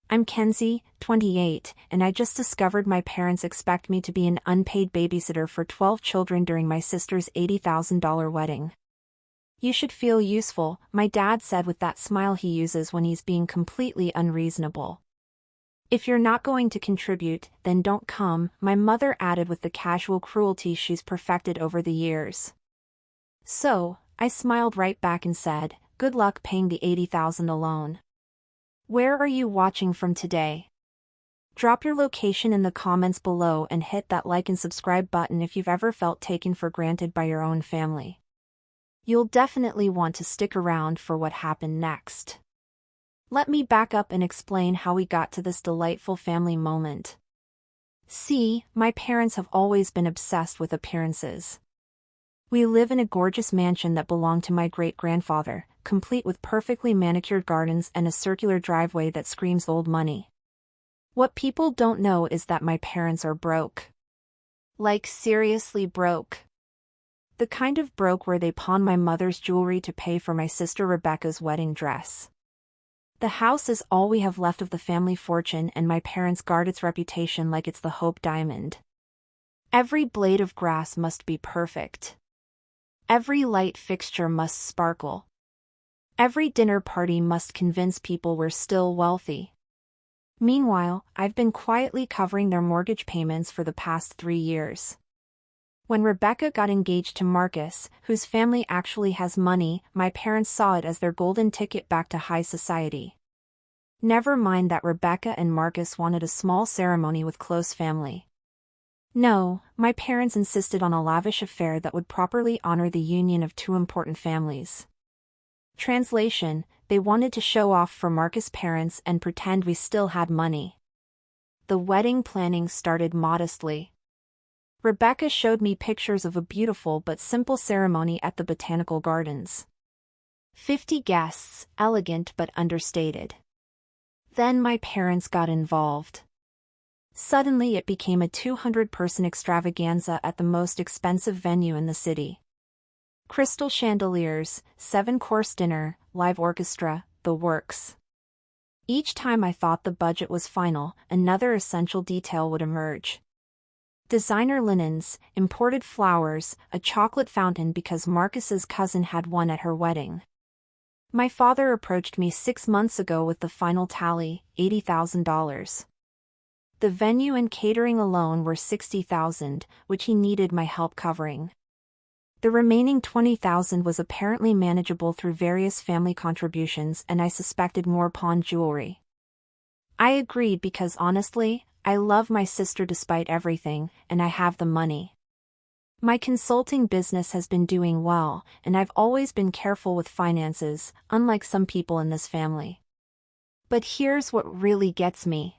I'm Kenzie, 28, and I just discovered my parents expect me to be an unpaid babysitter for 12 children during my sister's $80,000 wedding. You should feel useful, my dad said with that smile he uses when he's being completely unreasonable. If you're not going to contribute, then don't come, my mother added with the casual cruelty she's perfected over the years. So, I smiled right back and said, good luck paying the $80,000 alone. Where are you watching from today? Drop your location in the comments below and hit that like and subscribe button if you've ever felt taken for granted by your own family. You'll definitely want to stick around for what happened next. Let me back up and explain how we got to this delightful family moment. See, my parents have always been obsessed with appearances. We live in a gorgeous mansion that belonged to my great-grandfather, complete with perfectly manicured gardens and a circular driveway that screams old money. What people don't know is that my parents are broke. Like seriously broke. The kind of broke where they pawn my mother's jewelry to pay for my sister Rebecca's wedding dress. The house is all we have left of the family fortune, and my parents guard its reputation like it's the Hope Diamond. Every blade of grass must be perfect. Every light fixture must sparkle. Every dinner party must convince people we're still wealthy. Meanwhile, I've been quietly covering their mortgage payments for the past 3 years. When Rebecca got engaged to Marcus, whose family actually has money, my parents saw it as their golden ticket back to high society. Never mind that Rebecca and Marcus wanted a small ceremony with close family. No, my parents insisted on a lavish affair that would properly honor the union of two important families. Translation, they wanted to show off for Marcus' parents and pretend we still had money. The wedding planning started modestly. Rebecca showed me pictures of a beautiful but simple ceremony at the Botanical Gardens. 50 guests, elegant but understated. Then my parents got involved. Suddenly it became a 200-person extravaganza at the most expensive venue in the city. Crystal chandeliers, 7-course dinner, live orchestra, the works. Each time I thought the budget was final, another essential detail would emerge. Designer linens, imported flowers, a chocolate fountain because Marcus's cousin had one at her wedding. My father approached me 6 months ago with the final tally, $80,000. The venue and catering alone were $60,000, which he needed my help covering. The remaining $20,000 was apparently manageable through various family contributions, and I suspected more pawn jewelry. I agreed because honestly, I love my sister despite everything, and I have the money. My consulting business has been doing well, and I've always been careful with finances, unlike some people in this family. But here's what really gets me.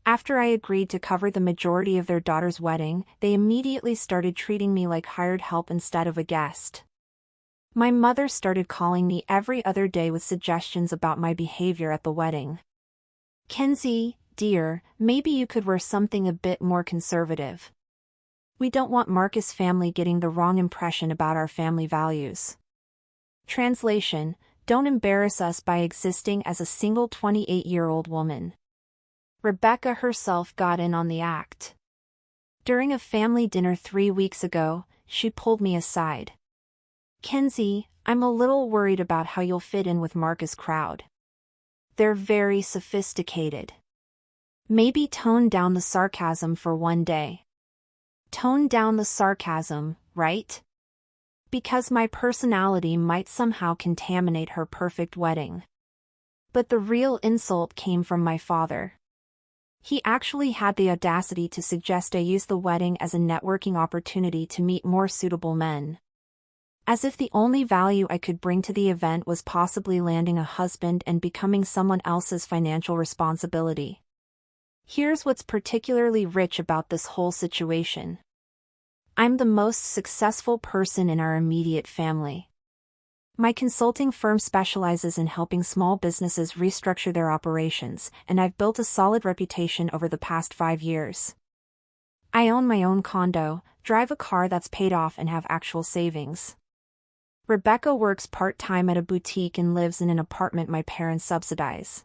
After I agreed to cover the majority of their daughter's wedding, they immediately started treating me like hired help instead of a guest. My mother started calling me every other day with suggestions about my behavior at the wedding. Kenzie, dear, maybe you could wear something a bit more conservative. We don't want Marcus' family getting the wrong impression about our family values. Translation, don't embarrass us by existing as a single 28-year-old woman. Rebecca herself got in on the act. During a family dinner 3 weeks ago, she pulled me aside. Kenzie, I'm a little worried about how you'll fit in with Marcus' crowd. They're very sophisticated. Maybe tone down the sarcasm for one day. Tone down the sarcasm, right? Because my personality might somehow contaminate her perfect wedding. But the real insult came from my father. He actually had the audacity to suggest I use the wedding as a networking opportunity to meet more suitable men. As if the only value I could bring to the event was possibly landing a husband and becoming someone else's financial responsibility. Here's what's particularly rich about this whole situation. I'm the most successful person in our immediate family. My consulting firm specializes in helping small businesses restructure their operations, and I've built a solid reputation over the past 5 years. I own my own condo, drive a car that's paid off, and have actual savings. Rebecca works part-time at a boutique and lives in an apartment my parents subsidize.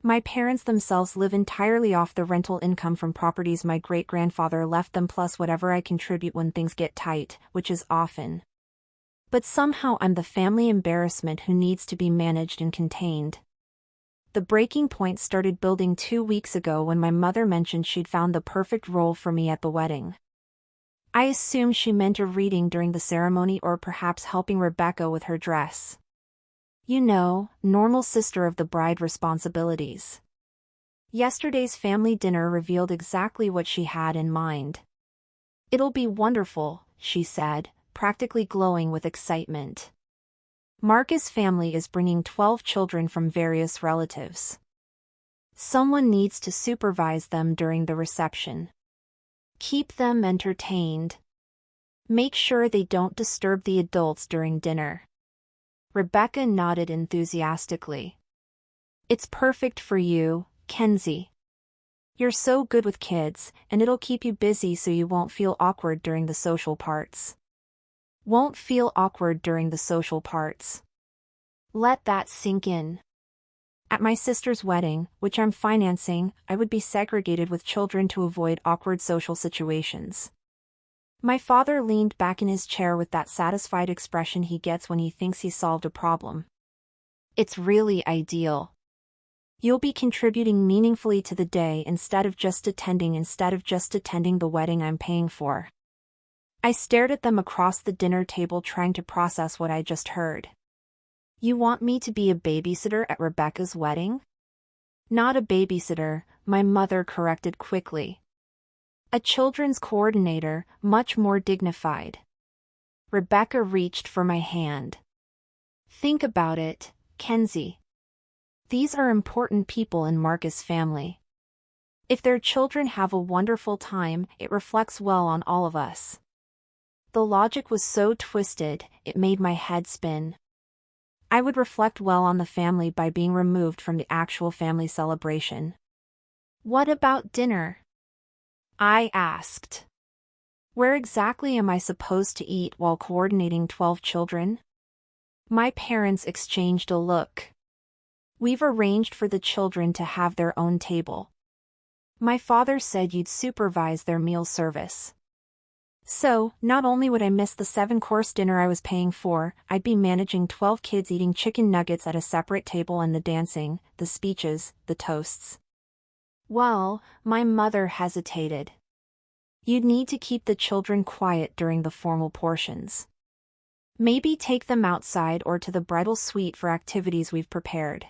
My parents themselves live entirely off the rental income from properties my great-grandfather left them plus whatever I contribute when things get tight, which is often. But somehow I'm the family embarrassment who needs to be managed and contained. The breaking point started building 2 weeks ago when my mother mentioned she'd found the perfect role for me at the wedding. I assumed she meant a reading during the ceremony or perhaps helping Rebecca with her dress. You know, normal sister of the bride responsibilities. Yesterday's family dinner revealed exactly what she had in mind. "It'll be wonderful," she said, practically glowing with excitement. Marcus' family is bringing 12 children from various relatives. Someone needs to supervise them during the reception. Keep them entertained. Make sure they don't disturb the adults during dinner. Rebecca nodded enthusiastically. "It's perfect for you, Kenzie. You're so good with kids, and it'll keep you busy so you won't feel awkward during the social parts." Won't feel awkward during the social parts. Let that sink in. At my sister's wedding, which I'm financing, I would be segregated with children to avoid awkward social situations. My father leaned back in his chair with that satisfied expression he gets when he thinks he solved a problem. "It's really ideal. You'll be contributing meaningfully to the day instead of just attending the wedding I'm paying for." I stared at them across the dinner table trying to process what I just heard. "You want me to be a babysitter at Rebecca's wedding?" "Not a babysitter," my mother corrected quickly. "A children's coordinator, much more dignified." Rebecca reached for my hand. "Think about it, Kenzie. These are important people in Marcus' family. If their children have a wonderful time, it reflects well on all of us." The logic was so twisted, it made my head spin. I would reflect well on the family by being removed from the actual family celebration. "What about dinner?" I asked. "Where exactly am I supposed to eat while coordinating 12 children?" My parents exchanged a look. "We've arranged for the children to have their own table. My father said you'd supervise their meal service." So, not only would I miss the 7-course dinner I was paying for, I'd be managing 12 kids eating chicken nuggets at a separate table and the dancing, the speeches, the toasts. Well, my mother hesitated. "You'd need to keep the children quiet during the formal portions. Maybe take them outside or to the bridal suite for activities we've prepared."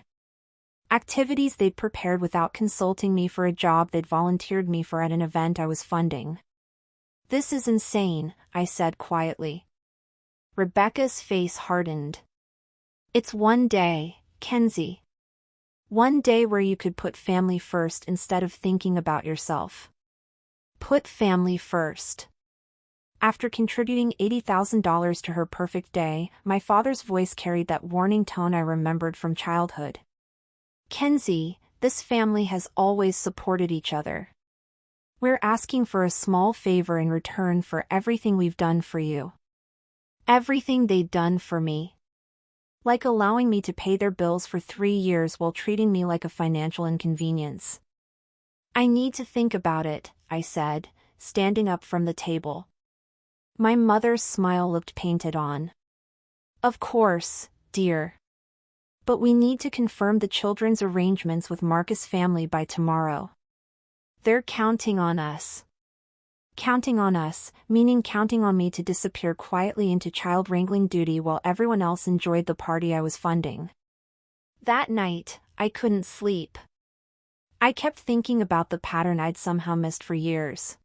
Activities they'd prepared without consulting me for a job they'd volunteered me for at an event I was funding. "This is insane," I said quietly. Rebecca's face hardened. "It's one day, Kenzie. One day where you could put family first instead of thinking about yourself. Put family first." After contributing $80,000 to her perfect day, my father's voice carried that warning tone I remembered from childhood. "Kenzie, this family has always supported each other. We're asking for a small favor in return for everything we've done for you." Everything they'd done for me. Like allowing me to pay their bills for 3 years while treating me like a financial inconvenience. "I need to think about it," I said, standing up from the table. My mother's smile looked painted on. "Of course, dear. But we need to confirm the children's arrangements with Marcus' family by tomorrow. They're counting on us." Counting on us, meaning counting on me to disappear quietly into child-wrangling duty while everyone else enjoyed the party I was funding. That night, I couldn't sleep. I kept thinking about the pattern I'd somehow missed for years.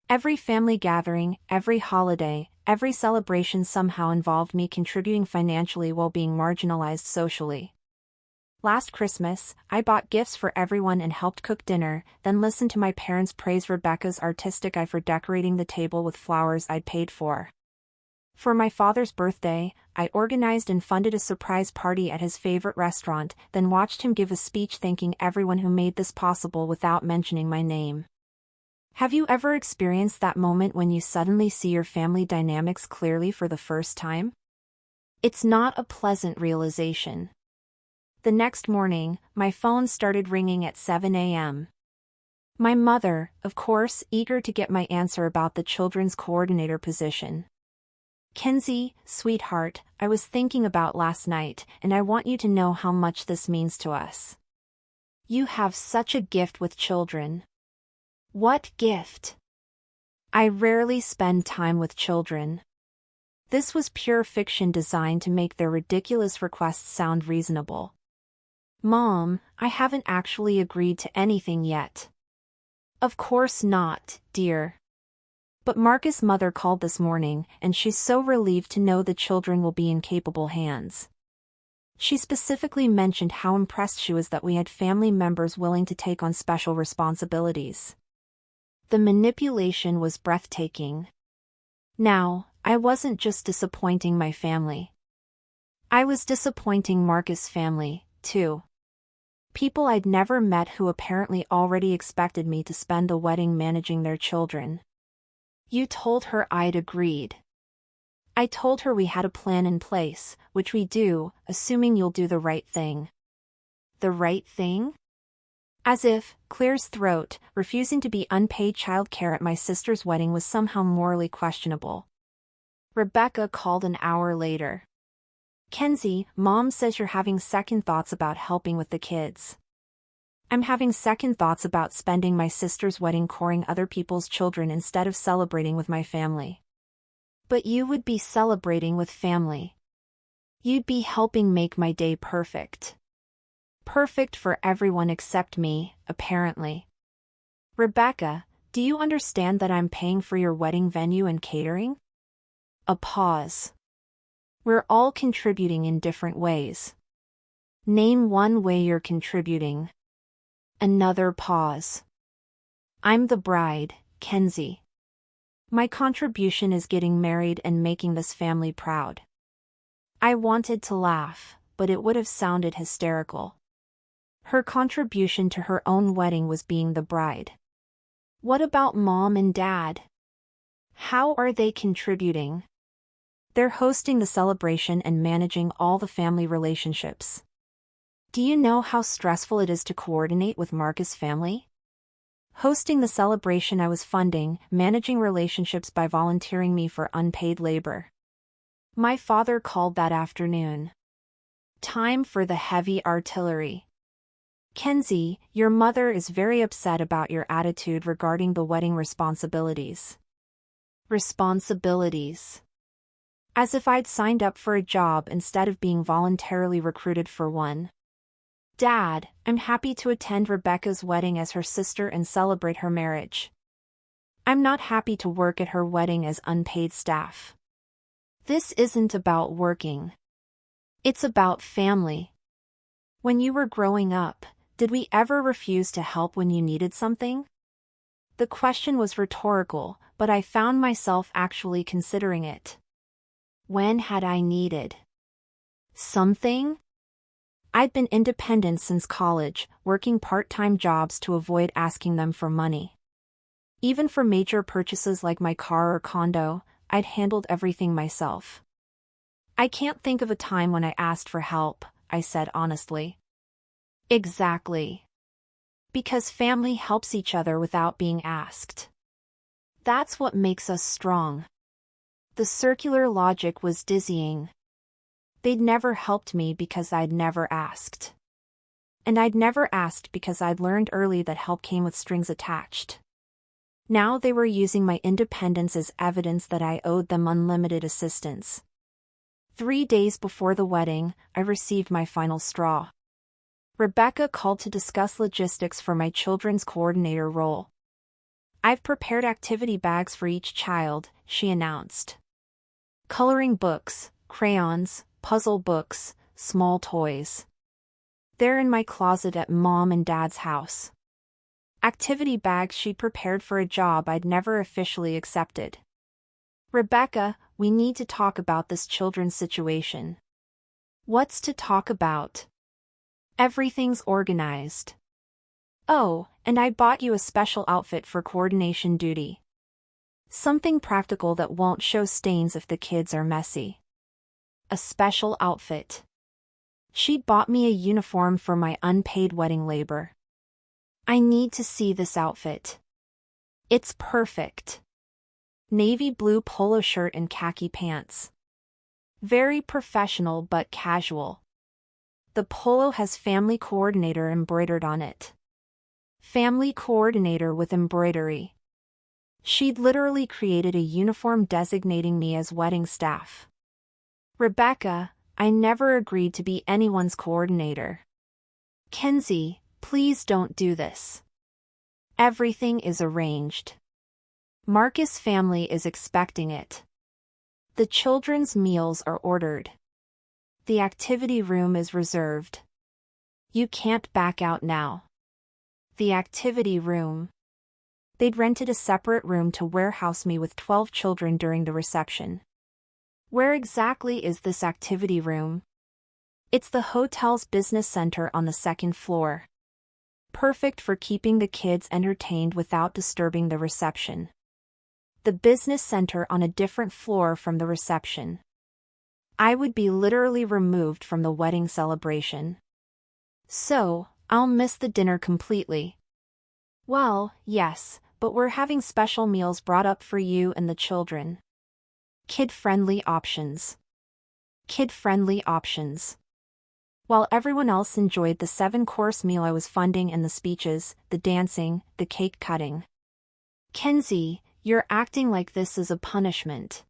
Every family gathering, every holiday, every celebration somehow involved me contributing financially while being marginalized socially. Last Christmas, I bought gifts for everyone and helped cook dinner, then listened to my parents praise Rebecca's artistic eye for decorating the table with flowers I'd paid for. For my father's birthday, I organized and funded a surprise party at his favorite restaurant, then watched him give a speech thanking everyone who made this possible without mentioning my name. Have you ever experienced that moment when you suddenly see your family dynamics clearly for the first time? It's not a pleasant realization. The next morning, my phone started ringing at 7 a.m. My mother, of course, eager to get my answer about the children's coordinator position. Kenzie, sweetheart, I was thinking about last night, and I want you to know how much this means to us. You have such a gift with children. What gift? I rarely spend time with children. This was pure fiction designed to make their ridiculous requests sound reasonable. Mom, I haven't actually agreed to anything yet. Of course not, dear. But Marcus' mother called this morning, and she's so relieved to know the children will be in capable hands. She specifically mentioned how impressed she was that we had family members willing to take on special responsibilities. The manipulation was breathtaking. Now, I wasn't just disappointing my family. I was disappointing Marcus' family, too. People I'd never met who apparently already expected me to spend the wedding managing their children. You told her I'd agreed. I told her we had a plan in place, which we do, assuming you'll do the right thing. The right thing? As if, clears throat, refusing to be unpaid childcare at my sister's wedding was somehow morally questionable. Rebecca called an hour later. Kenzie, Mom says you're having second thoughts about helping with the kids. I'm having second thoughts about spending my sister's wedding coring other people's children instead of celebrating with my family. But you would be celebrating with family. You'd be helping make my day perfect. Perfect for everyone except me, apparently. Rebecca, do you understand that I'm paying for your wedding venue and catering? A pause. We're all contributing in different ways. Name one way you're contributing. Another pause. I'm the bride, Kenzie. My contribution is getting married and making this family proud. I wanted to laugh, but it would have sounded hysterical. Her contribution to her own wedding was being the bride. What about Mom and Dad? How are they contributing? They're hosting the celebration and managing all the family relationships. Do you know how stressful it is to coordinate with Marcus' family? Hosting the celebration I was funding, managing relationships by volunteering me for unpaid labor. My father called that afternoon. Time for the heavy artillery. Kenzie, your mother is very upset about your attitude regarding the wedding responsibilities. Responsibilities. As if I'd signed up for a job instead of being voluntarily recruited for one. Dad, I'm happy to attend Rebecca's wedding as her sister and celebrate her marriage. I'm not happy to work at her wedding as unpaid staff. This isn't about working. It's about family. When you were growing up, did we ever refuse to help when you needed something? The question was rhetorical, but I found myself actually considering it. When had I needed something? I'd been independent since college, working part-time jobs to avoid asking them for money. Even for major purchases like my car or condo, I'd handled everything myself. I can't think of a time when I asked for help, I said honestly. Exactly. Because family helps each other without being asked. That's what makes us strong. The circular logic was dizzying. They'd never helped me because I'd never asked. And I'd never asked because I'd learned early that help came with strings attached. Now they were using my independence as evidence that I owed them unlimited assistance. 3 days before the wedding, I received my final straw. Rebecca called to discuss logistics for my children's coordinator role. I've prepared activity bags for each child, she announced. Coloring books, crayons, puzzle books, small toys. They're in my closet at Mom and Dad's house. Activity bags she'd prepared for a job I'd never officially accepted. Rebecca, we need to talk about this children's situation. What's to talk about? Everything's organized. Oh, and I bought you a special outfit for coordination duty. Something practical that won't show stains if the kids are messy. A special outfit. She'd bought me a uniform for my unpaid wedding labor. I need to see this outfit. It's perfect. Navy blue polo shirt and khaki pants. Very professional but casual. The polo has family coordinator embroidered on it. Family coordinator with embroidery. She'd literally created a uniform designating me as wedding staff. Rebecca, I never agreed to be anyone's coordinator. Kenzie, please don't do this. Everything is arranged. Marcus' family is expecting it. The children's meals are ordered. The activity room is reserved. You can't back out now. The activity room. They'd rented a separate room to warehouse me with 12 children during the reception. Where exactly is this activity room? It's the hotel's business center on the second floor. Perfect for keeping the kids entertained without disturbing the reception. The business center on a different floor from the reception. I would be literally removed from the wedding celebration. So, I'll miss the dinner completely. Well, yes, but we're having special meals brought up for you and the children. Kid-friendly options. Kid-friendly options. While everyone else enjoyed the 7-course meal I was funding and the speeches, the dancing, the cake cutting. Kenzie, you're acting like this is a punishment.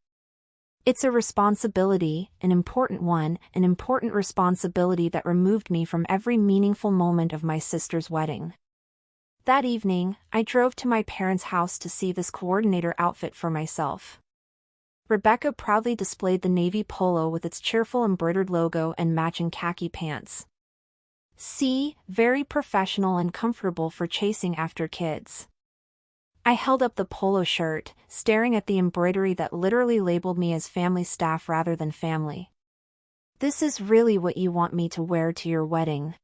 It's a responsibility, an important one, an important responsibility that removed me from every meaningful moment of my sister's wedding. That evening, I drove to my parents' house to see this coordinator outfit for myself. Rebecca proudly displayed the navy polo with its cheerful embroidered logo and matching khaki pants. See, very professional and comfortable for chasing after kids. I held up the polo shirt, staring at the embroidery that literally labeled me as family staff rather than family. This is really what you want me to wear to your wedding.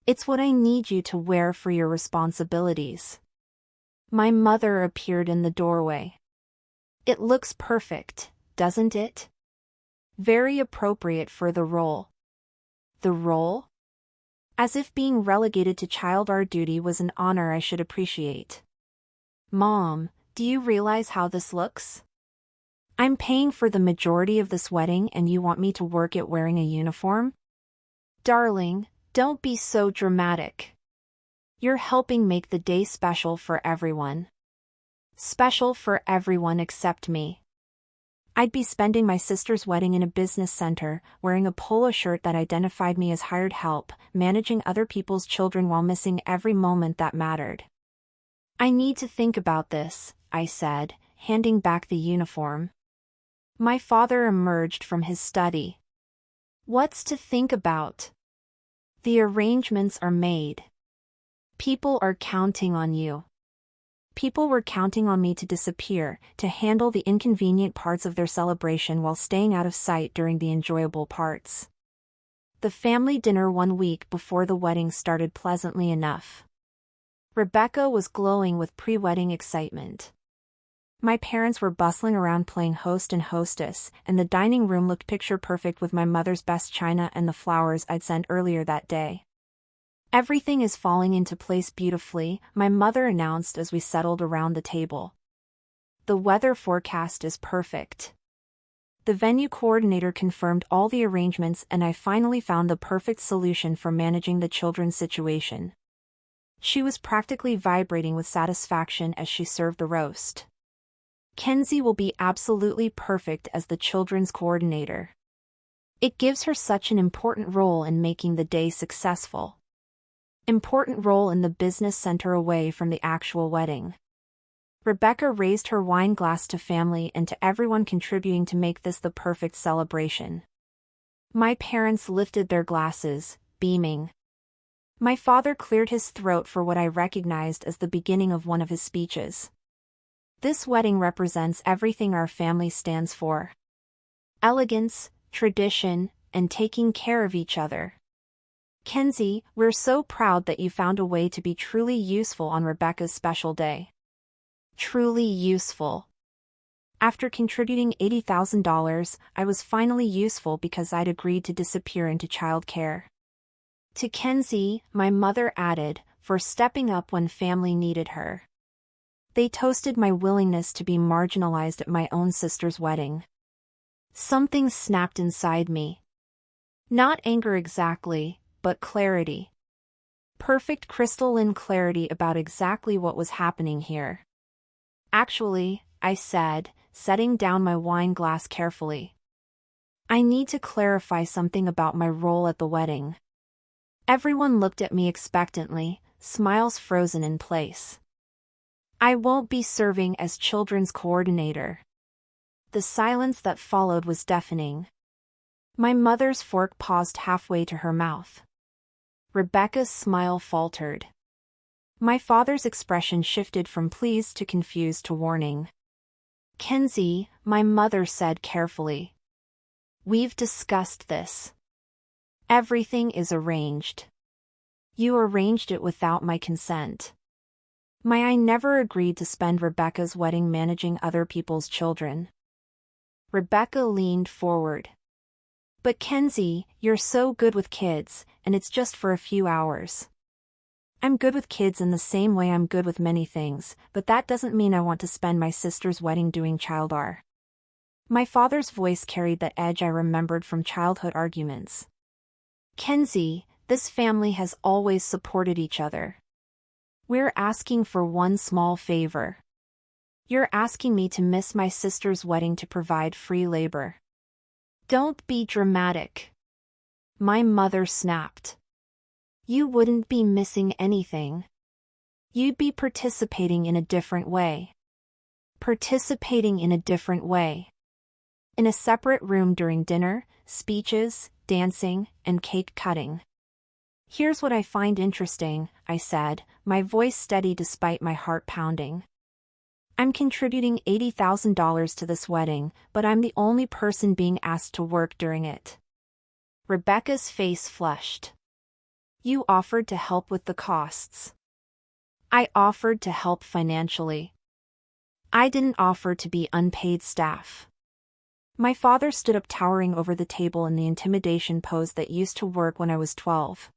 It's what I need you to wear for your responsibilities. My mother appeared in the doorway. It looks perfect, doesn't it? Very appropriate for the role. The role? As if being relegated to child duty was an honor I should appreciate. Mom, do you realize how this looks? I'm paying for the majority of this wedding and you want me to work at wearing a uniform? Darling, don't be so dramatic. You're helping make the day special for everyone. Special for everyone except me. I'd be spending my sister's wedding in a business center, wearing a polo shirt that identified me as hired help, managing other people's children while missing every moment that mattered. I need to think about this, I said, handing back the uniform. My father emerged from his study. What's to think about? The arrangements are made. People are counting on you. People were counting on me to disappear, to handle the inconvenient parts of their celebration while staying out of sight during the enjoyable parts. The family dinner 1 week before the wedding started pleasantly enough. Rebecca was glowing with pre-wedding excitement. My parents were bustling around playing host and hostess, and the dining room looked picture-perfect with my mother's best china and the flowers I'd sent earlier that day. Everything is falling into place beautifully, my mother announced as we settled around the table. The weather forecast is perfect. The venue coordinator confirmed all the arrangements and I finally found the perfect solution for managing the children's situation. She was practically vibrating with satisfaction as she served the roast. Kenzie will be absolutely perfect as the children's coordinator. It gives her such an important role in making the day successful. Important role in the business center away from the actual wedding. Rebecca raised her wine glass to family and to everyone contributing to make this the perfect celebration. My parents lifted their glasses, beaming. My father cleared his throat for what I recognized as the beginning of one of his speeches. This wedding represents everything our family stands for. Elegance, tradition, and taking care of each other. Kenzie, we're so proud that you found a way to be truly useful on Rebecca's special day. Truly useful. After contributing $80,000, I was finally useful because I'd agreed to disappear into childcare. To Kenzie, my mother added, for stepping up when family needed her. They toasted my willingness to be marginalized at my own sister's wedding. Something snapped inside me. Not anger exactly, but clarity. Perfect crystalline clarity about exactly what was happening here. Actually, I said, setting down my wine glass carefully. I need to clarify something about my role at the wedding. Everyone looked at me expectantly, smiles frozen in place. I won't be serving as children's coordinator. The silence that followed was deafening. My mother's fork paused halfway to her mouth. Rebecca's smile faltered. My father's expression shifted from pleased to confused to warning. Kenzie, my mother said carefully. We've discussed this. Everything is arranged. You arranged it without my consent. I never agreed to spend Rebecca's wedding managing other people's children. Rebecca leaned forward. But Kenzie, you're so good with kids, and it's just for a few hours. I'm good with kids in the same way I'm good with many things, but that doesn't mean I want to spend my sister's wedding doing childcare. My father's voice carried that edge I remembered from childhood arguments. Kenzie, this family has always supported each other. We're asking for one small favor. You're asking me to miss my sister's wedding to provide free labor. Don't be dramatic. My mother snapped. You wouldn't be missing anything. You'd be participating in a different way. Participating in a different way. In a separate room during dinner, speeches, dancing, and cake cutting. Here's what I find interesting, I said, my voice steady despite my heart pounding. I'm contributing $80,000 to this wedding, but I'm the only person being asked to work during it. Rebecca's face flushed. You offered to help with the costs. I offered to help financially. I didn't offer to be unpaid staff. My father stood up towering over the table in the intimidation pose that used to work when I was 12.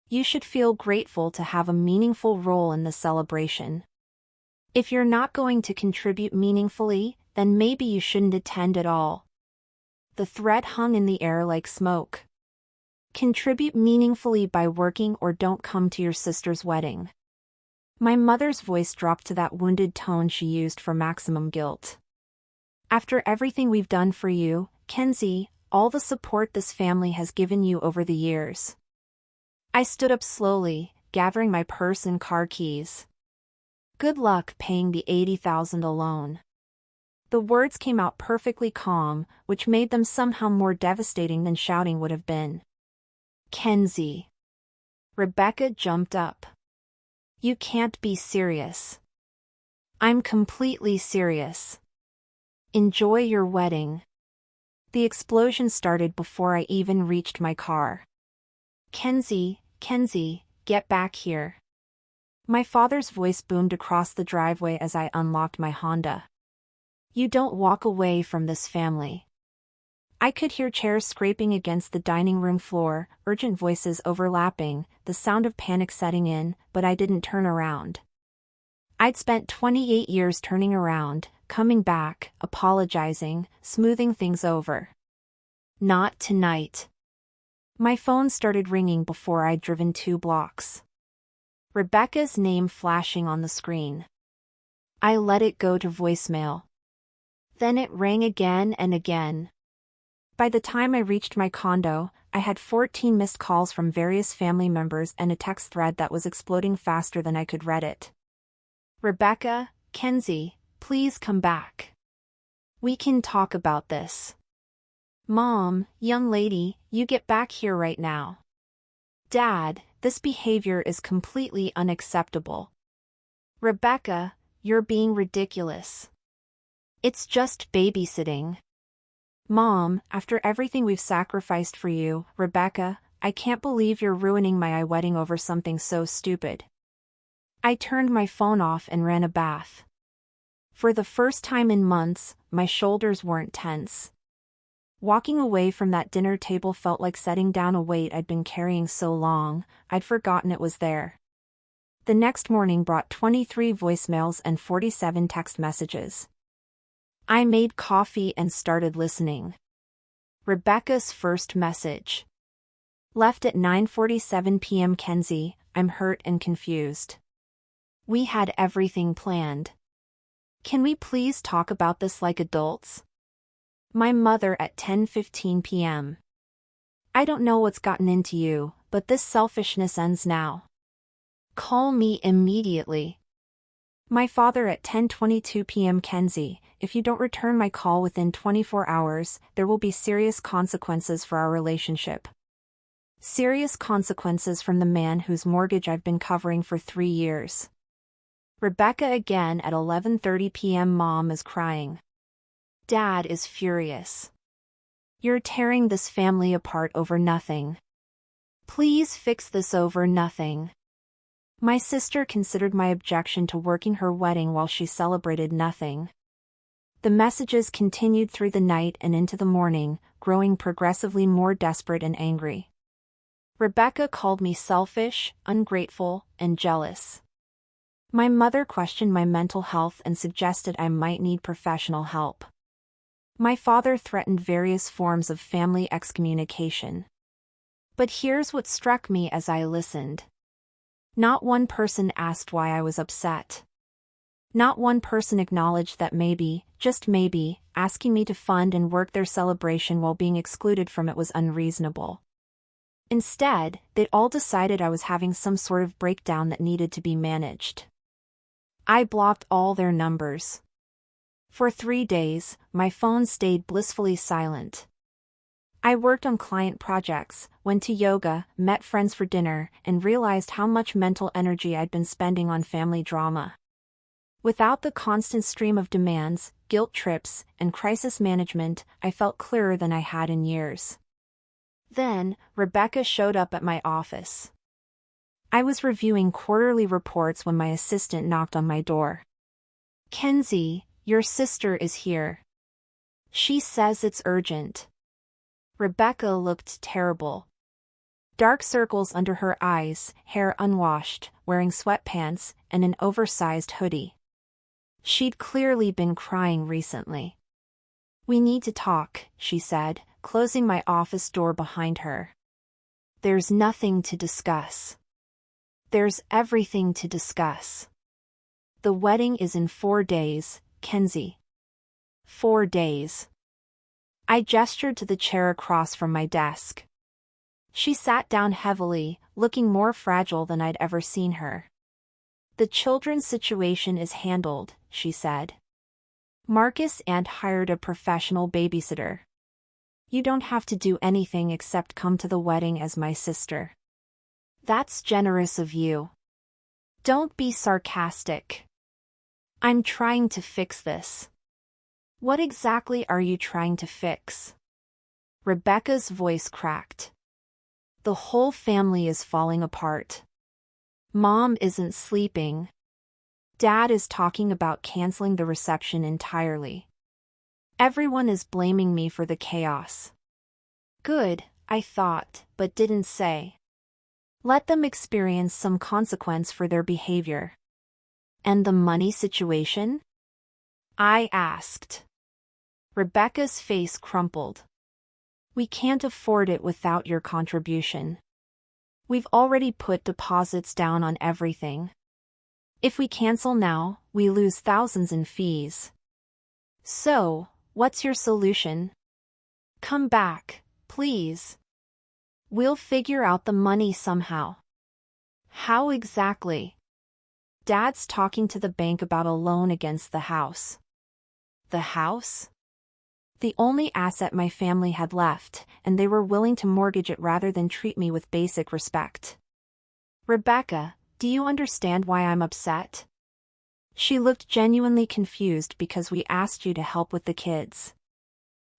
You should feel grateful to have a meaningful role in the celebration. If you're not going to contribute meaningfully, then maybe you shouldn't attend at all. The threat hung in the air like smoke. Contribute meaningfully by working or don't come to your sister's wedding. My mother's voice dropped to that wounded tone she used for maximum guilt. After everything we've done for you, Kenzie, all the support this family has given you over the years. I stood up slowly, gathering my purse and car keys. Good luck paying the $80,000 alone. The words came out perfectly calm, which made them somehow more devastating than shouting would have been. Kenzie. Rebecca jumped up. You can't be serious. I'm completely serious. Enjoy your wedding. The explosion started before I even reached my car. Kenzie, get back here. My father's voice boomed across the driveway as I unlocked my Honda. You don't walk away from this family. I could hear chairs scraping against the dining room floor, urgent voices overlapping, the sound of panic setting in, but I didn't turn around. I'd spent 28 years turning around, coming back, apologizing, smoothing things over. Not tonight. My phone started ringing before I'd driven 2 blocks. Rebecca's name flashing on the screen. I let it go to voicemail. Then it rang again and again. By the time I reached my condo, I had 14 missed calls from various family members and a text thread that was exploding faster than I could read it. Rebecca, Kenzie, please come back. We can talk about this. Mom, young lady, you get back here right now. Dad, this behavior is completely unacceptable. Rebecca, you're being ridiculous. It's just babysitting. Mom, after everything we've sacrificed for you, Rebecca, I can't believe you're ruining my wedding over something so stupid. I turned my phone off and ran a bath. For the first time in months, my shoulders weren't tense. Walking away from that dinner table felt like setting down a weight I'd been carrying so long, I'd forgotten it was there. The next morning brought 23 voicemails and 47 text messages. I made coffee and started listening. Rebecca's first message. Left at 9:47 p.m. Kenzie, I'm hurt and confused. We had everything planned. Can we please talk about this like adults? My mother at 10:15 p.m. I don't know what's gotten into you, but this selfishness ends now. Call me immediately. My father at 10:22 p.m. Kenzie, if you don't return my call within 24 hours, there will be serious consequences for our relationship. Serious consequences from the man whose mortgage I've been covering for 3 years. Rebecca again at 11:30 p.m. Mom is crying. Dad is furious. You're tearing this family apart over nothing. Please fix this over nothing. My sister considered my objection to working her wedding while she celebrated nothing. The messages continued through the night and into the morning, growing progressively more desperate and angry. Rebecca called me selfish, ungrateful, and jealous. My mother questioned my mental health and suggested I might need professional help. My father threatened various forms of family excommunication. But here's what struck me as I listened. Not one person asked why I was upset. Not one person acknowledged that maybe, just maybe, asking me to fund and work their celebration while being excluded from it was unreasonable. Instead, they'd all decided I was having some sort of breakdown that needed to be managed. I blocked all their numbers. For 3 days, my phone stayed blissfully silent. I worked on client projects, went to yoga, met friends for dinner, and realized how much mental energy I'd been spending on family drama. Without the constant stream of demands, guilt trips, and crisis management, I felt clearer than I had in years. Then, Rebecca showed up at my office. I was reviewing quarterly reports when my assistant knocked on my door. Kenzie, your sister is here. She says it's urgent. Rebecca looked terrible. Dark circles under her eyes, hair unwashed, wearing sweatpants, and an oversized hoodie. She'd clearly been crying recently. We need to talk, she said, closing my office door behind her. There's nothing to discuss. There's everything to discuss. The wedding is in 4 days, Kenzie. 4 days. I gestured to the chair across from my desk. She sat down heavily, looking more fragile than I'd ever seen her. The children's situation is handled, she said. Marcus and hired a professional babysitter. You don't have to do anything except come to the wedding as my sister. That's generous of you. Don't be sarcastic. I'm trying to fix this. What exactly are you trying to fix? Rebecca's voice cracked. The whole family is falling apart. Mom isn't sleeping. Dad is talking about canceling the reception entirely. Everyone is blaming me for the chaos. Good, I thought, but didn't say. Let them experience some consequence for their behavior. And the money situation? I asked. Rebecca's face crumpled. We can't afford it without your contribution. We've already put deposits down on everything. If we cancel now, we lose thousands in fees. So, what's your solution? Come back, please. We'll figure out the money somehow. How exactly? Dad's talking to the bank about a loan against the house. The house? The only asset my family had left, and they were willing to mortgage it rather than treat me with basic respect. Rebecca, do you understand why I'm upset? She looked genuinely confused because we asked you to help with the kids.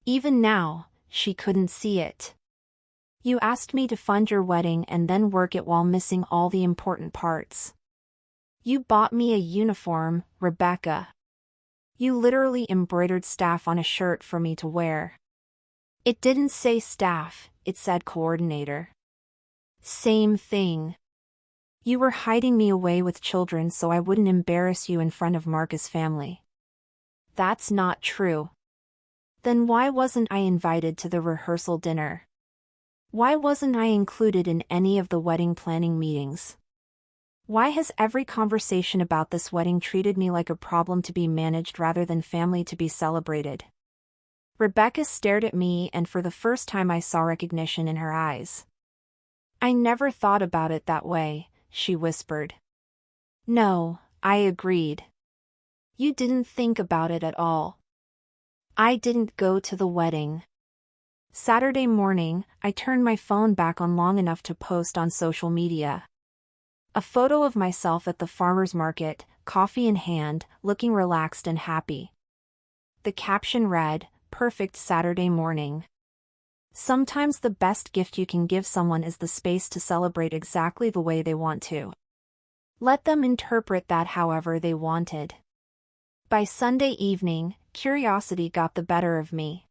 Even now, she couldn't see it. You asked me to fund your wedding and then work it while missing all the important parts. You bought me a uniform, Rebecca. You literally embroidered staff on a shirt for me to wear. It didn't say staff, it said coordinator. Same thing. You were hiding me away with children so I wouldn't embarrass you in front of Marcus' family. That's not true. Then why wasn't I invited to the rehearsal dinner? Why wasn't I included in any of the wedding planning meetings? Why has every conversation about this wedding treated me like a problem to be managed rather than family to be celebrated? Rebecca stared at me, and for the first time I saw recognition in her eyes. I never thought about it that way, she whispered. No, I agreed. You didn't think about it at all. I didn't go to the wedding. Saturday morning, I turned my phone back on long enough to post on social media. A photo of myself at the farmer's market, coffee in hand, looking relaxed and happy. The caption read, "Perfect Saturday morning." Sometimes the best gift you can give someone is the space to celebrate exactly the way they want to. Let them interpret that however they wanted. By Sunday evening, curiosity got the better of me.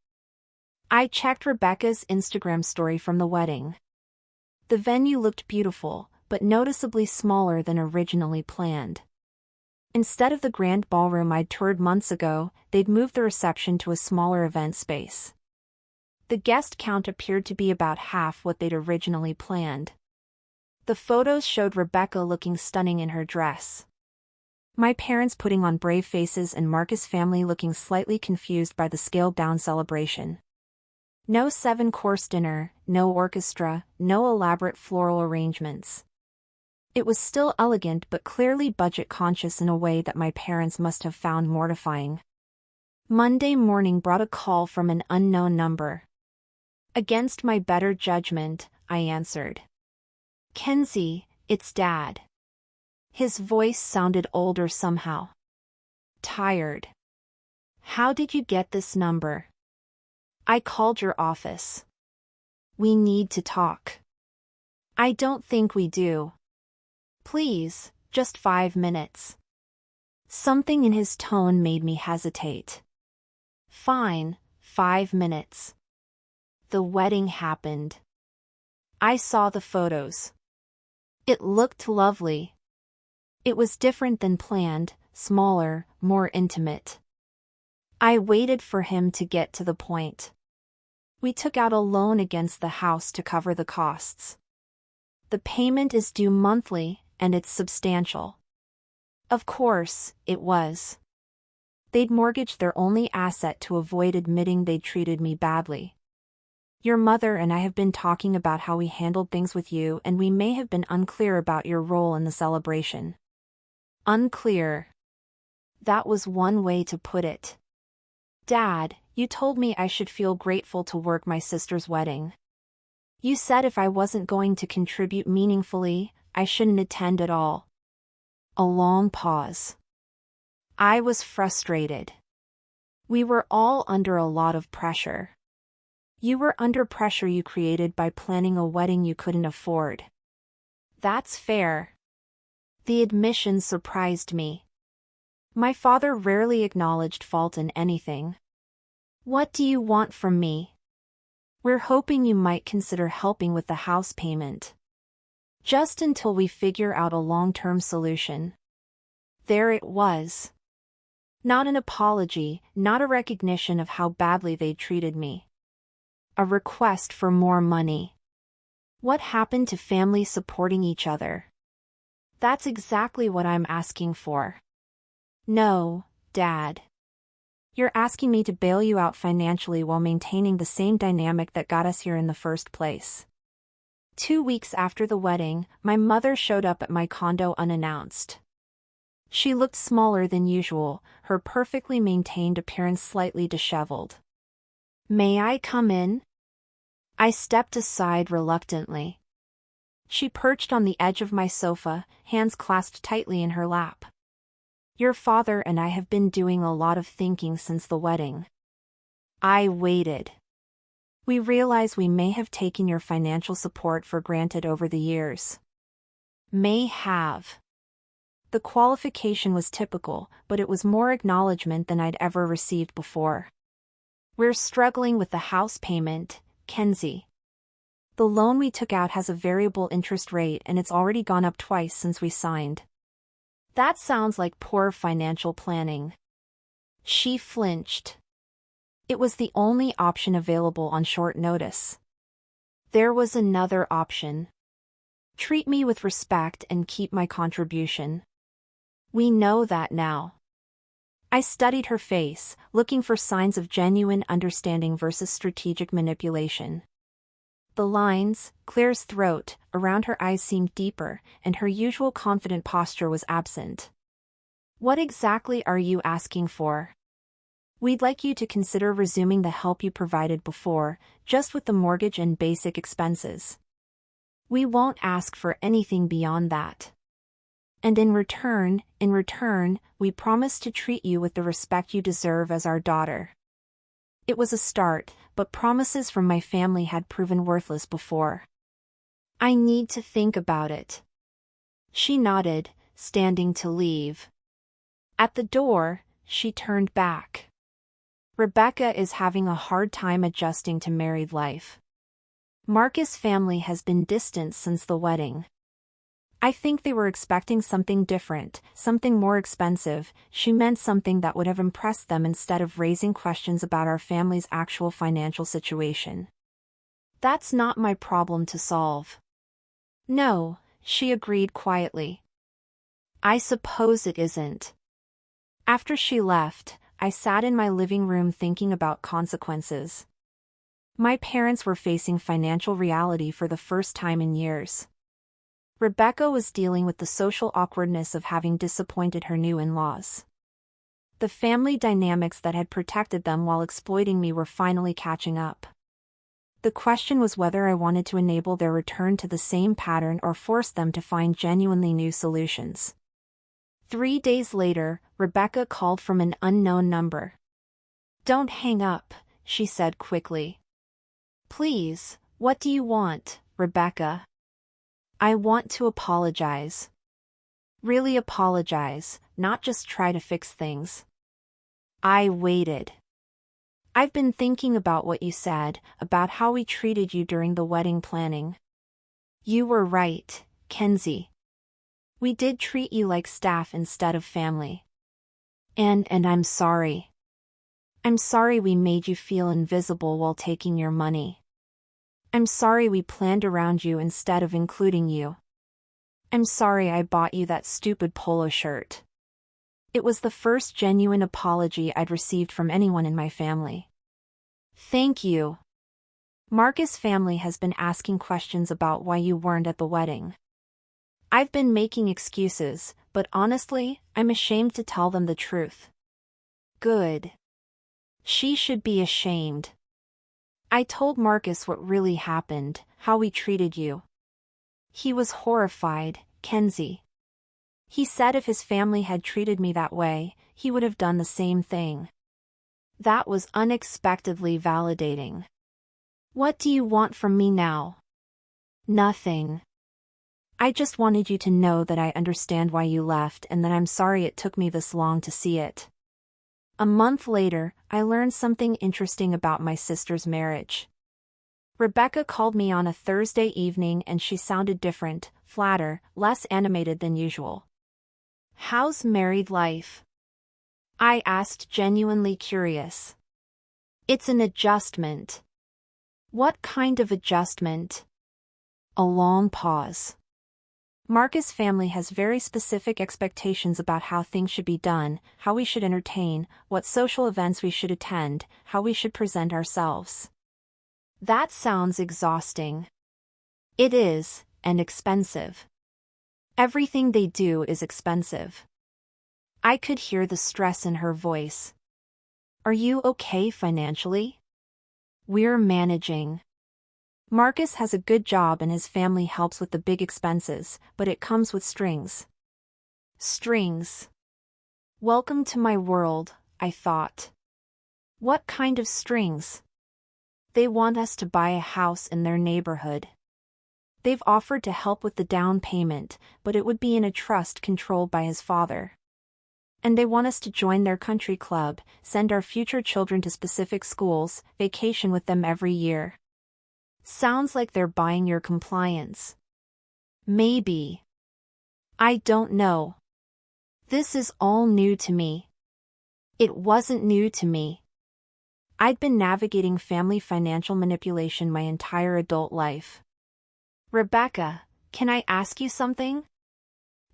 I checked Rebecca's Instagram story from the wedding. The venue looked beautiful, but noticeably smaller than originally planned. Instead of the grand ballroom I'd toured months ago, they'd moved the reception to a smaller event space. The guest count appeared to be about half what they'd originally planned. The photos showed Rebecca looking stunning in her dress. My parents putting on brave faces and Marcus' family looking slightly confused by the scaled-down celebration. No 7-course dinner, no orchestra, no elaborate floral arrangements. It was still elegant but clearly budget-conscious in a way that my parents must have found mortifying. Monday morning brought a call from an unknown number. Against my better judgment, I answered. "Kenzie, it's Dad." His voice sounded older somehow. Tired. "How did you get this number?" "I called your office." "We need to talk." "I don't think we do." "Please, just 5 minutes." Something in his tone made me hesitate. Fine, 5 minutes. The wedding happened. I saw the photos. It looked lovely. It was different than planned, smaller, more intimate. I waited for him to get to the point. We took out a loan against the house to cover the costs. The payment is due monthly, and it's substantial. Of course, it was. They'd mortgaged their only asset to avoid admitting they'd treated me badly. Your mother and I have been talking about how we handled things with you, and we may have been unclear about your role in the celebration. Unclear. That was one way to put it. Dad, you told me I should feel grateful to work my sister's wedding. You said if I wasn't going to contribute meaningfully, I shouldn't attend at all. A long pause. I was frustrated. We were all under a lot of pressure. You were under pressure you created by planning a wedding you couldn't afford. That's fair. The admission surprised me. My father rarely acknowledged fault in anything. What do you want from me? We're hoping you might consider helping with the house payment. Just until we figure out a long-term solution. There it was. Not an apology, not a recognition of how badly they treated me. A request for more money. What happened to family supporting each other? That's exactly what I'm asking for. No, Dad. You're asking me to bail you out financially while maintaining the same dynamic that got us here in the first place. 2 weeks after the wedding, my mother showed up at my condo unannounced. She looked smaller than usual, her perfectly maintained appearance slightly disheveled. "May I come in?" I stepped aside reluctantly. She perched on the edge of my sofa, hands clasped tightly in her lap. "Your father and I have been doing a lot of thinking since the wedding." I waited. "We realize we may have taken your financial support for granted over the years." May have. The qualification was typical, but it was more acknowledgement than I'd ever received before. "We're struggling with the house payment, Kenzie. The loan we took out has a variable interest rate and it's already gone up twice since we signed." "That sounds like poor financial planning." She flinched. It was the only option available on short notice. There was another option. "Treat me with respect and keep my contribution." "We know that now." I studied her face, looking for signs of genuine understanding versus strategic manipulation. The lines, Claire's throat, around her eyes seemed deeper, and her usual confident posture was absent. "What exactly are you asking for?" "We'd like you to consider resuming the help you provided before, just with the mortgage and basic expenses. We won't ask for anything beyond that. And in return, we promise to treat you with the respect you deserve as our daughter." It was a start, but promises from my family had proven worthless before. "I need to think about it." She nodded, standing to leave. At the door, she turned back. "Rebecca is having a hard time adjusting to married life. Marcus' family has been distant since the wedding. I think they were expecting something different, something more expensive." She meant something that would have impressed them instead of raising questions about our family's actual financial situation. "That's not my problem to solve." "No," she agreed quietly. "I suppose it isn't." After she left, I sat in my living room thinking about consequences. My parents were facing financial reality for the first time in years. Rebecca was dealing with the social awkwardness of having disappointed her new in-laws. The family dynamics that had protected them while exploiting me were finally catching up. The question was whether I wanted to enable their return to the same pattern or force them to find genuinely new solutions. 3 days later, Rebecca called from an unknown number. "Don't hang up," she said quickly. "Please, what do you want, Rebecca?" "I want to apologize. Really apologize, not just try to fix things." I waited. "I've been thinking about what you said, about how we treated you during the wedding planning. You were right, Kenzie. We did treat you like staff instead of family. And I'm sorry. I'm sorry we made you feel invisible while taking your money. I'm sorry we planned around you instead of including you. I'm sorry I bought you that stupid polo shirt." It was the first genuine apology I'd received from anyone in my family. "Thank you. Marcus' family has been asking questions about why you weren't at the wedding. I've been making excuses, but honestly, I'm ashamed to tell them the truth." "Good. She should be ashamed. I told Marcus what really happened, how we treated you. He was horrified, Kenzie. He said if his family had treated me that way, he would have done the same thing." That was unexpectedly validating. "What do you want from me now?" "Nothing. I just wanted you to know that I understand why you left and that I'm sorry it took me this long to see it." A month later, I learned something interesting about my sister's marriage. Rebecca called me on a Thursday evening and she sounded different, flatter, less animated than usual. "How's married life?" I asked, genuinely curious. "It's an adjustment." "What kind of adjustment?" A long pause. "Marcus' family has very specific expectations about how things should be done, how we should entertain, what social events we should attend, how we should present ourselves." That sounds exhausting. It is, and expensive. Everything they do is expensive. I could hear the stress in her voice. "Are you okay financially?" "We're managing. Marcus has a good job and his family helps with the big expenses, but it comes with strings." Strings. Welcome to my world, I thought. What kind of strings? "They want us to buy a house in their neighborhood." They've offered to help with the down payment, but it would be in a trust controlled by his father. And they want us to join their country club, send our future children to specific schools, vacation with them every year. Sounds like they're buying your compliance. Maybe. I don't know. This is all new to me. It wasn't new to me. I'd been navigating family financial manipulation my entire adult life. Rebecca, can I ask you something?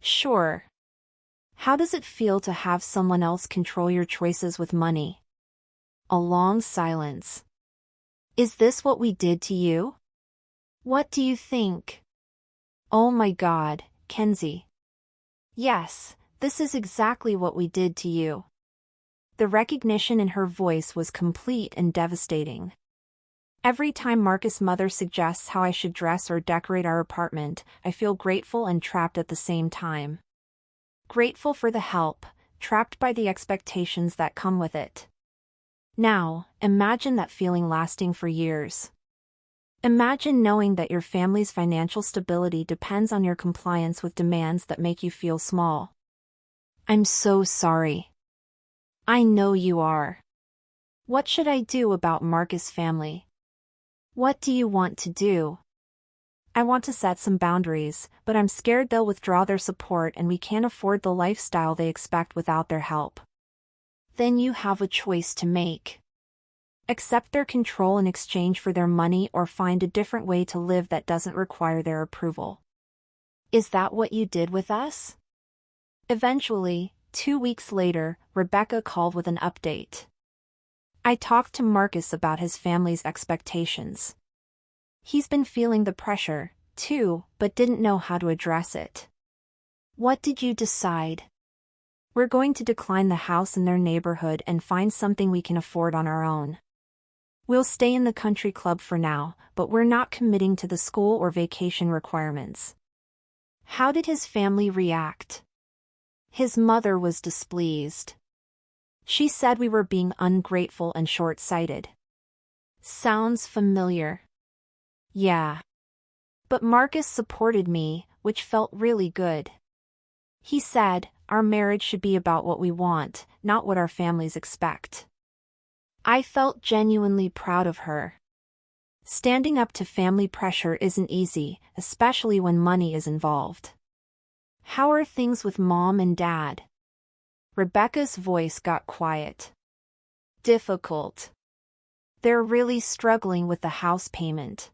Sure. How does it feel to have someone else control your choices with money? A long silence. Is this what we did to you? What do you think? Oh my God, Kenzie. Yes, this is exactly what we did to you. The recognition in her voice was complete and devastating. Every time Marcus' mother suggests how I should dress or decorate our apartment, I feel grateful and trapped at the same time. Grateful for the help, trapped by the expectations that come with it. Now, imagine that feeling lasting for years. Imagine knowing that your family's financial stability depends on your compliance with demands that make you feel small. I'm so sorry. I know you are. What should I do about Marcus' family? What do you want to do? I want to set some boundaries, but I'm scared they'll withdraw their support and we can't afford the lifestyle they expect without their help. Then you have a choice to make. Accept their control in exchange for their money or find a different way to live that doesn't require their approval. Is that what you did with us? Eventually, 2 weeks later, Rebecca called with an update. I talked to Marcus about his family's expectations. He's been feeling the pressure, too, but didn't know how to address it. What did you decide? We're going to decline the house in their neighborhood and find something we can afford on our own. We'll stay in the country club for now, but we're not committing to the school or vacation requirements. How did his family react? His mother was displeased. She said we were being ungrateful and short-sighted. Sounds familiar. Yeah. But Marcus supported me, which felt really good. He said, our marriage should be about what we want, not what our families expect. I felt genuinely proud of her. Standing up to family pressure isn't easy, especially when money is involved. How are things with Mom and Dad? Rebecca's voice got quiet. Difficult. They're really struggling with the house payment.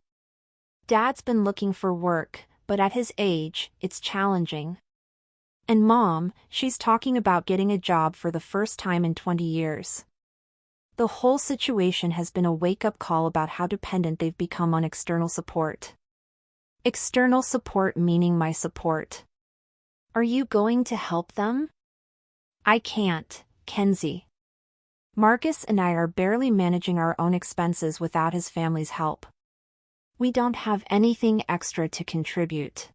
Dad's been looking for work, but at his age, it's challenging. And Mom, she's talking about getting a job for the first time in 20 years. The whole situation has been a wake-up call about how dependent they've become on external support. External support meaning my support. Are you going to help them? I can't, Kenzie. Marcus and I are barely managing our own expenses without his family's help. We don't have anything extra to contribute.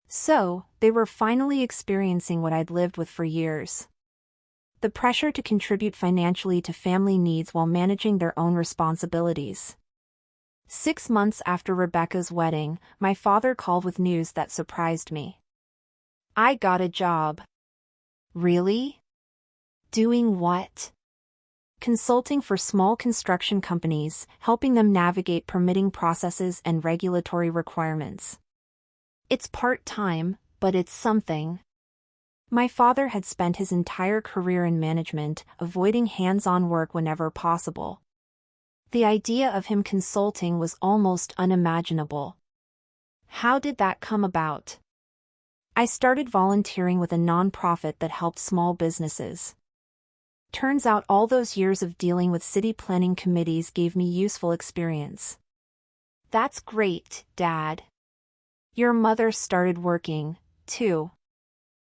So, they were finally experiencing what I'd lived with for years. The pressure to contribute financially to family needs while managing their own responsibilities. 6 months after Rebecca's wedding, my father called with news that surprised me. I got a job. Really? Doing what? Consulting for small construction companies, helping them navigate permitting processes and regulatory requirements. It's part-time, but it's something. My father had spent his entire career in management, avoiding hands-on work whenever possible. The idea of him consulting was almost unimaginable. How did that come about? I started volunteering with a nonprofit that helped small businesses. Turns out all those years of dealing with city planning committees gave me useful experience. That's great, Dad. Your mother started working, too.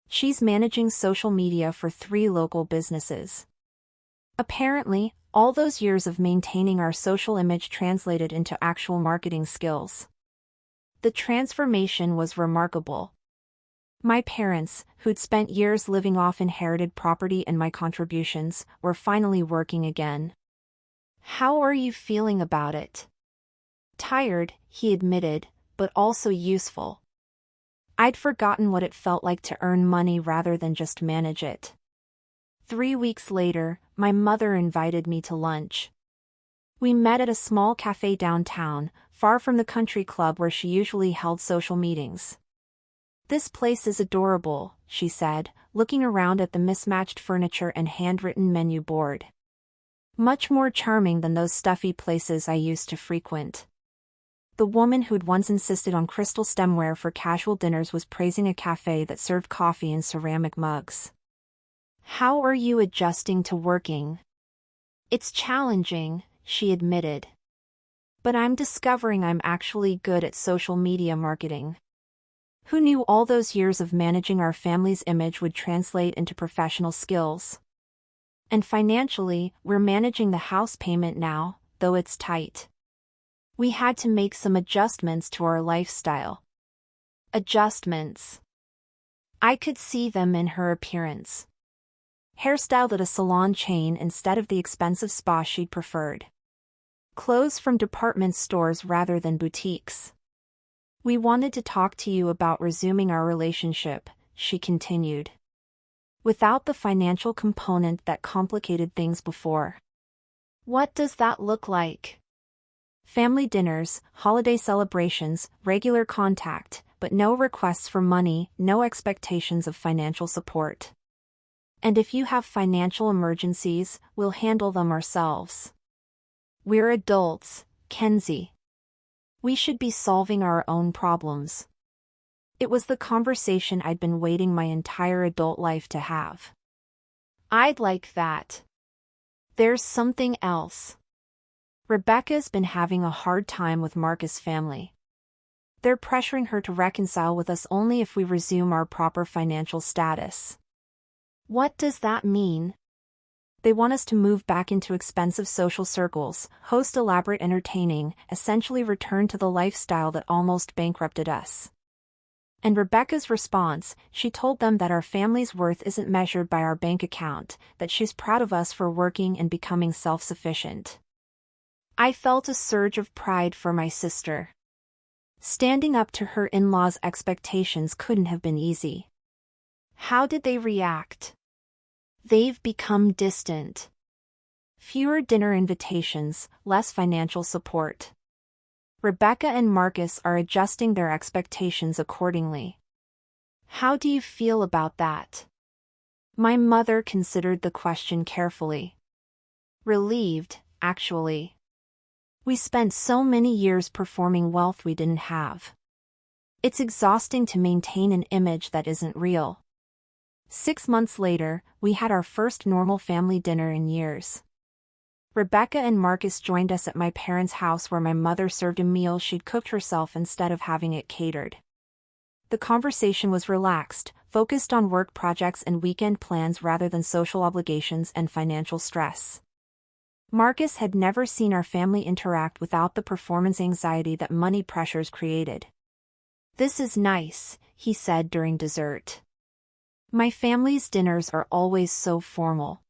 She's managing social media for 3 local businesses. Apparently, all those years of maintaining our social image translated into actual marketing skills. The transformation was remarkable. My parents, who'd spent years living off inherited property and my contributions, were finally working again. How are you feeling about it? Tired, he admitted, but also useful. I'd forgotten what it felt like to earn money rather than just manage it. 3 weeks later, my mother invited me to lunch. We met at a small cafe downtown, far from the country club where she usually held social meetings. "This place is adorable," she said, looking around at the mismatched furniture and handwritten menu board. "Much more charming than those stuffy places I used to frequent." The woman who'd once insisted on crystal stemware for casual dinners was praising a cafe that served coffee in ceramic mugs. "How are you adjusting to working?" "It's challenging," she admitted. "But I'm discovering I'm actually good at social media marketing." Who knew all those years of managing our family's image would translate into professional skills? And financially, we're managing the house payment now, though it's tight. We had to make some adjustments to our lifestyle. Adjustments. I could see them in her appearance. Hairstyled at a salon chain instead of the expensive spa she'd preferred. Clothes from department stores rather than boutiques. "We wanted to talk to you about resuming our relationship," she continued. "Without the financial component that complicated things before." "What does that look like?" "Family dinners, holiday celebrations, regular contact, but no requests for money, no expectations of financial support. And if you have financial emergencies, we'll handle them ourselves. We're adults, Kenzie. We should be solving our own problems." It was the conversation I'd been waiting my entire adult life to have. "I'd like that. There's something else. Rebecca's been having a hard time with Marcus' family. They're pressuring her to reconcile with us only if we resume our proper financial status." "What does that mean?" "They want us to move back into expensive social circles, host elaborate entertaining, essentially return to the lifestyle that almost bankrupted us." And Rebecca's response, she told them that our family's worth isn't measured by our bank account, that she's proud of us for working and becoming self-sufficient. I felt a surge of pride for my sister. Standing up to her in-laws' expectations couldn't have been easy. How did they react? They've become distant. Fewer dinner invitations, less financial support. Rebecca and Marcus are adjusting their expectations accordingly. How do you feel about that? My mother considered the question carefully. Relieved, actually. We spent so many years performing wealth we didn't have. It's exhausting to maintain an image that isn't real. 6 months later, we had our first normal family dinner in years. Rebecca and Marcus joined us at my parents' house where my mother served a meal she'd cooked herself instead of having it catered. The conversation was relaxed, focused on work projects and weekend plans rather than social obligations and financial stress. Marcus had never seen our family interact without the performance anxiety that money pressures created. "This is nice," he said during dessert. "My family's dinners are always so formal.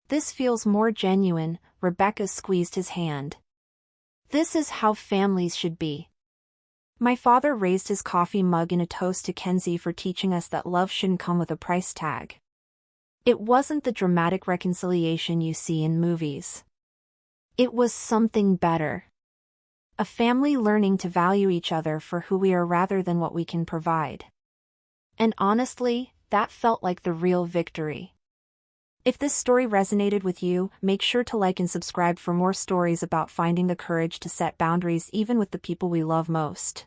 This feels more genuine." Rebecca squeezed his hand. "This is how families should be." My father raised his coffee mug in a toast to Kenzie for teaching us that love shouldn't come with a price tag. It wasn't the dramatic reconciliation you see in movies. It was something better. A family learning to value each other for who we are rather than what we can provide. And honestly, that felt like the real victory. If this story resonated with you, make sure to like and subscribe for more stories about finding the courage to set boundaries even with the people we love most.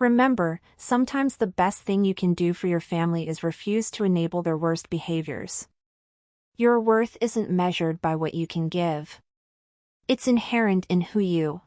Remember, sometimes the best thing you can do for your family is refuse to enable their worst behaviors. Your worth isn't measured by what you can give. It's inherent in who you